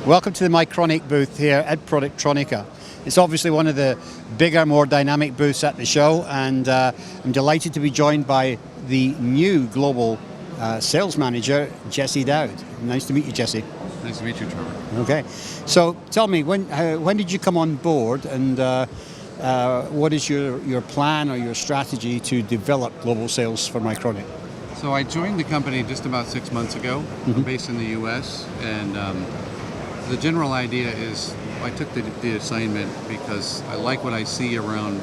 Welcome to the Mycronic booth here at Productronica. It's obviously one of the bigger, more dynamic booths at the show, and I'm delighted to be joined by the new global sales manager, Jesse Dowds. Nice to meet you, Jesse. Nice to meet you, Trevor. Okay, so tell me, when did you come on board, and what is your plan or your strategy to develop global sales for Mycronic? So I joined the company just about 6 months ago. I'm based in the U.S., and the general idea is I took the assignment because I like what I see around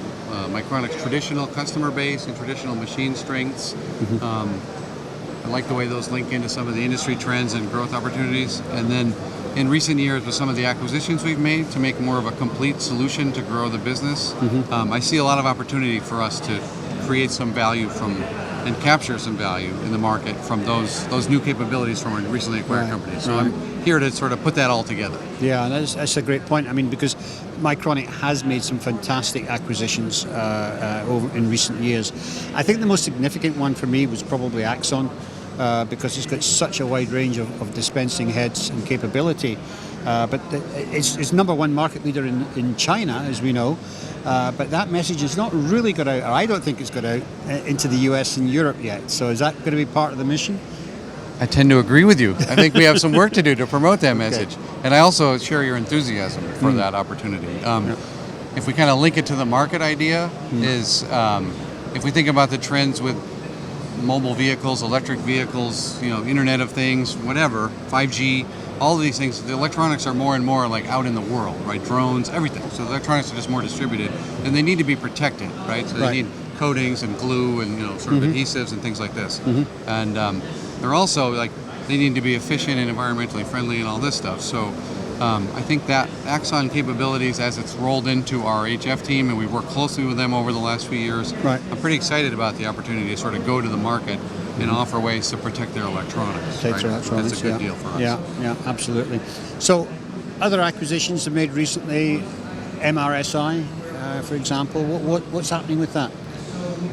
Mycronic's traditional customer base and traditional machine strengths. I like the way those link into some of the industry trends and growth opportunities. And then in recent years, with some of the acquisitions we've made to make more of a complete solution to grow the business, I see a lot of opportunity for us to create some value from and capture some value in the market from those new capabilities from our recently acquired companies. So I'm here to sort of put that all together. Yeah, that's a great point. I mean, because Mycronic has made some fantastic acquisitions over in recent years. I think the most significant one for me was probably Axon, because it's got such a wide range of dispensing heads and capability. But it's number one market leader in China, as we know. But that message has not really got out, or I don't think it's got out into the US and Europe yet. So is that going to be part of the mission? I tend to agree with you. I think we have some work to do to promote that message. And I also share your enthusiasm for that opportunity. If we kind of link it to the market idea, is if we think about the trends with mobile vehicles, electric vehicles, Internet of Things, whatever, 5G, all of these things, the electronics are more and more like out in the world, right? Drones, everything. So the electronics are just more distributed, and they need to be protected, right? So they need coatings and glue and sort of adhesives and things like this. And they're also they need to be efficient and environmentally friendly and all this stuff. So I think that Axon capabilities, as it's rolled into our HF team, and we've worked closely with them over the last few years, I'm pretty excited about the opportunity to sort of go to the market and offer ways to protect their electronics. That's a good deal for us. Yeah, absolutely. So other acquisitions have made recently, MRSI, for example. What's happening with that?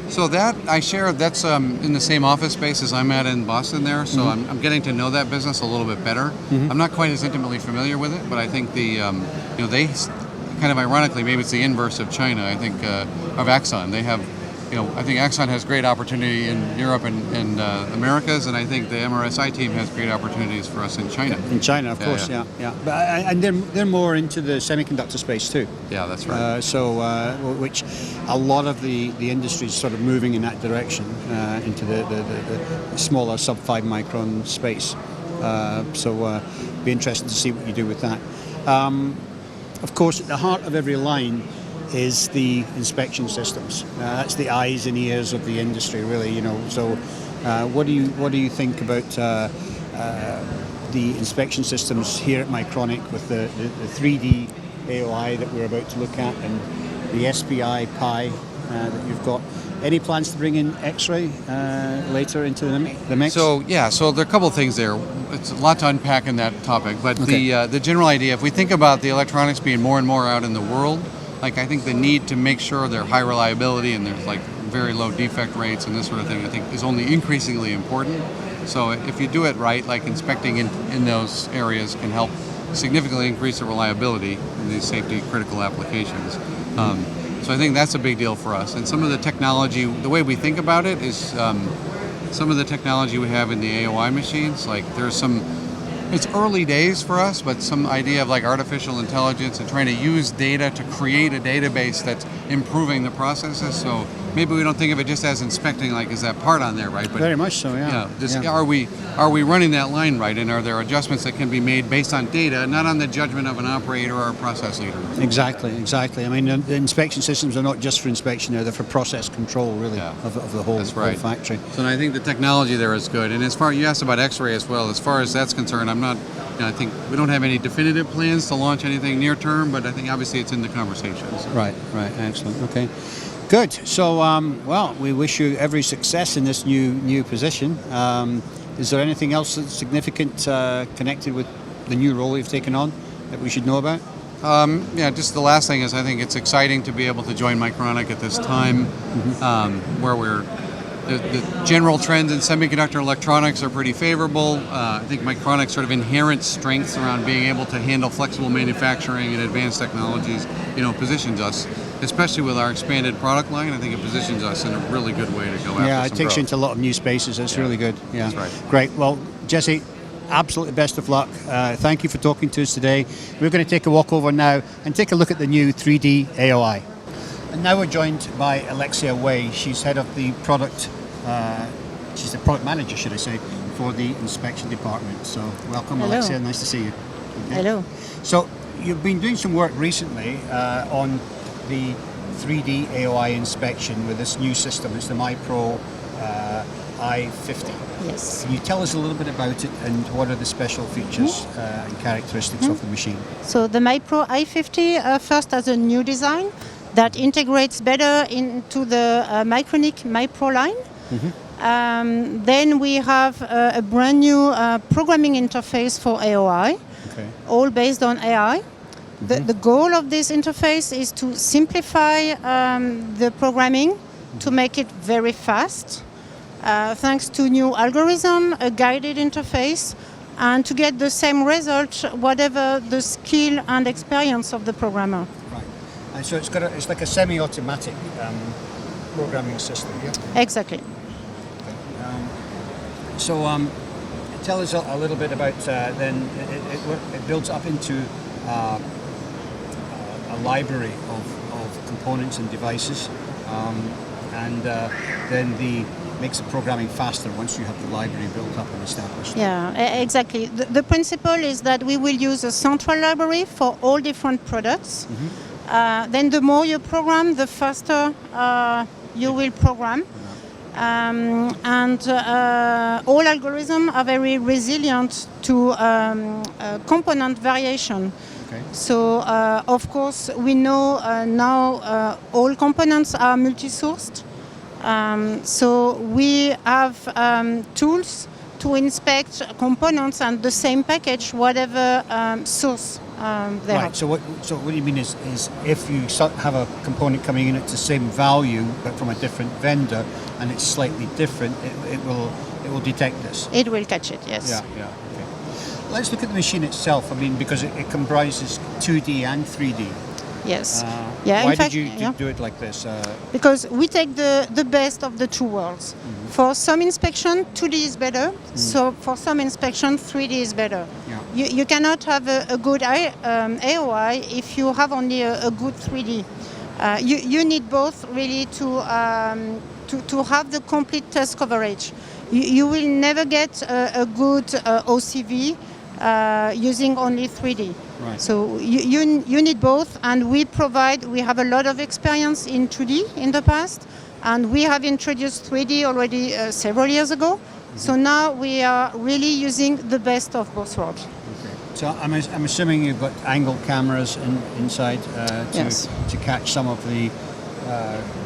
So that I share, that's in the same office space as I'm at in Boston there, so I'm getting to know that business a little bit better. I'm not quite as intimately familiar with it, but I think they kind of ironically, maybe it's the inverse of China, I think, of Axon. They have, I think Axon has great opportunity in Europe and Americas, and I think the MRSI team has great opportunities for us in China. In China, of course, yeah. But and they're more into the semiconductor space too. Yeah, that's right. Which a lot of the industry is sort of moving in that direction, into the smaller sub 5 micron space. Be interested to see what you do with that. Of course, at the heart of every line is the inspection systems. That's the eyes and ears of the industry, really. So, what do you think about the inspection systems here at Mycronic with the 3D AOI that we're about to look at, and the SPI Pi that you've got? Any plans to bring in X-ray later into the mix? So there are a couple of things there. It's a lot to unpack in that topic, but the general idea, if we think about the electronics being more and more out in the world, I think the need to make sure they're high reliability and there's very low defect rates and this sort of thing, I think is only increasingly important. So if you do it right, inspecting in those areas can help significantly increase the reliability in these safety critical applications. So I think that's a big deal for us. And some of the technology, the way we think about it is some of the technology we have in the AOI machines, there's some, it's early days for us, but some idea of artificial intelligence and trying to use data to create a database that's improving the processes. So maybe we don't think of it just as inspecting, is that part on there, right? But very much so, yeah. Are we running that line right, and are there adjustments that can be made based on data, not on the judgment of an operator or a process leader? Exactly. I mean, the inspection systems are not just for inspection; they're for process control, really, of the whole factory. So I think the technology there is good. And as far, you asked about X-ray as well. As far as that's concerned, I'm not. I think we don't have any definitive plans to launch anything near term, but I think obviously it's in the conversations. Right. Excellent. Okay. Good. So, we wish you every success in this new position. Is there anything else that's significant connected with the new role you've taken on that we should know about? Just the last thing is I think it's exciting to be able to join Mycronic at this time, where we're the general trends in semiconductor electronics are pretty favorable. I think Mycronic's sort of inherent strengths around being able to handle flexible manufacturing and advanced technologies, positions us, especially with our expanded product line. I think it positions us in a really good way to go after Yeah, it some takes you growth. into a lot of new spaces. It's really good. Yeah, That's right. Great. Well, Jesse, absolutely best of luck. Thank you for talking to us today. We're going to take a walk over now and take a look at the new 3D AOI. And now we're joined by Alexia Way. She's head of the product, she's the product manager, should I say, for the inspection department. So welcome, Hello. Alexia. Nice to see you. Okay. Hello. So you've been doing some work recently on the 3D AOI inspection with this new system. It's the MyPro i50. Yes. Can you tell us a little bit about it and what are the special features and characteristics of the machine? So the MyPro i50 first has a new design that integrates better into the Mycronic MyPro line. Then we have a brand new programming interface for AOI, all based on AI. The goal of this interface is to simplify the programming to make it very fast, thanks to new algorithm, a guided interface, and to get the same result whatever the skill and experience of the programmer. Right. And so it's like a semi-automatic programming system. Yeah. Exactly. So tell us a little bit about then it builds up into a library of components and devices, and then makes the programming faster once you have the library built up and established. Yeah, exactly. The principle is that we will use a central library for all different products. Then the more you program, the faster you will program. And all algorithms are very resilient to component variation. Okay. So, of course, we know now all components are multi-sourced. So we have tools to inspect components and the same package, whatever source they Right. have. So what do you mean is if you have a component coming in at the same value but from a different vendor and it's slightly different, it will detect this. It will catch it, yes. Yeah. Okay. Let's look at the machine itself. I mean, because it comprises 2D and 3D. Yes. Why in fact, did you do it like this? Because we take the best of the two worlds. For some inspection, 2D is better. So for some inspection, 3D is better. Yeah. You cannot have a good AOI if you have only a good 3D. You need both really to have the complete test coverage. You will never get a good OCV using only 3D. Right. So you need both, and we have a lot of experience in 2D in the past, and we have introduced 3D already several years ago. So now we are really using the best of both worlds. Okay. So I'm assuming you've got angle cameras inside Yes. to catch some of the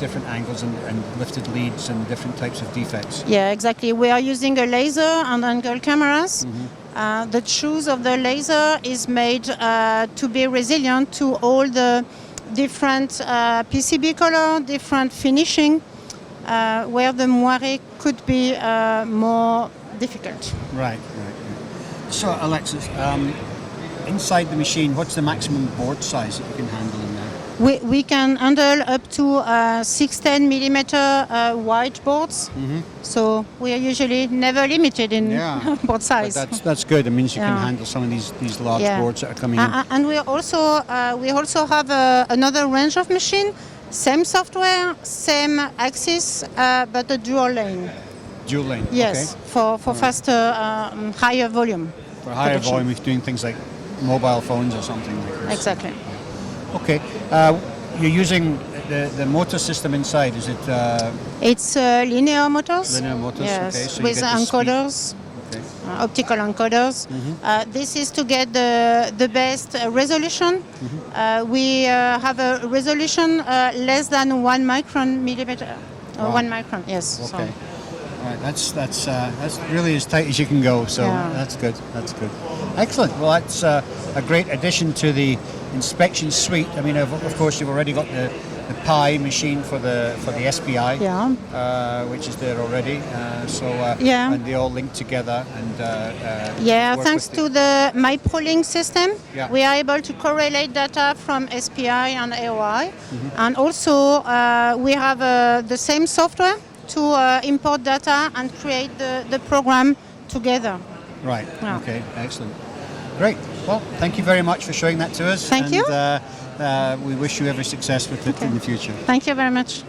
different angles and lifted leads and different types of defects. Yeah, exactly. We are using a laser and angle cameras. The choose of the laser is made to be resilient to all the different PCB color, different finishing, where the moire could be more difficult. Right. So Alexis, inside the machine, what's the maximum board size that you can handle in there? We can handle up to 610 millimeter wide boards. So we are usually never limited in board size. But that's good. It means you can Yeah. handle some of these large boards that are coming in. And we also have another range of machine, same software, same axis, but a dual lane. Dual lane. Yes, Okay. for faster, higher volume. For higher production. volume, if doing things like mobile phones or something like this. Exactly. Okay. You're using the motor system inside. Is it It's linear motors. linear motors? Yes, Okay. So you with get the speed. encoders. Okay. Optical encoders. This is to get the best resolution. We have a resolution less than 1 micron millimeter. Wow. 1 micron, yes. Okay. So, All right. That's really as tight as you can go. So Yeah. that's good. Excellent. Well, that's a great addition to the inspection suite. I mean, of course, you've already got Pi machine for the SPI, Yeah. which is there already. Yeah. And they all link together and Yeah, work thanks with to the MyPro link system, Yeah. we are able to correlate data from SPI and AOI. And also, we have the same software to import data and create the program together. Right. Yeah. Okay. Excellent. Great. Well, thank you very much for showing that to us. Thank you. And we wish you every success with it in the future. Thank you very much.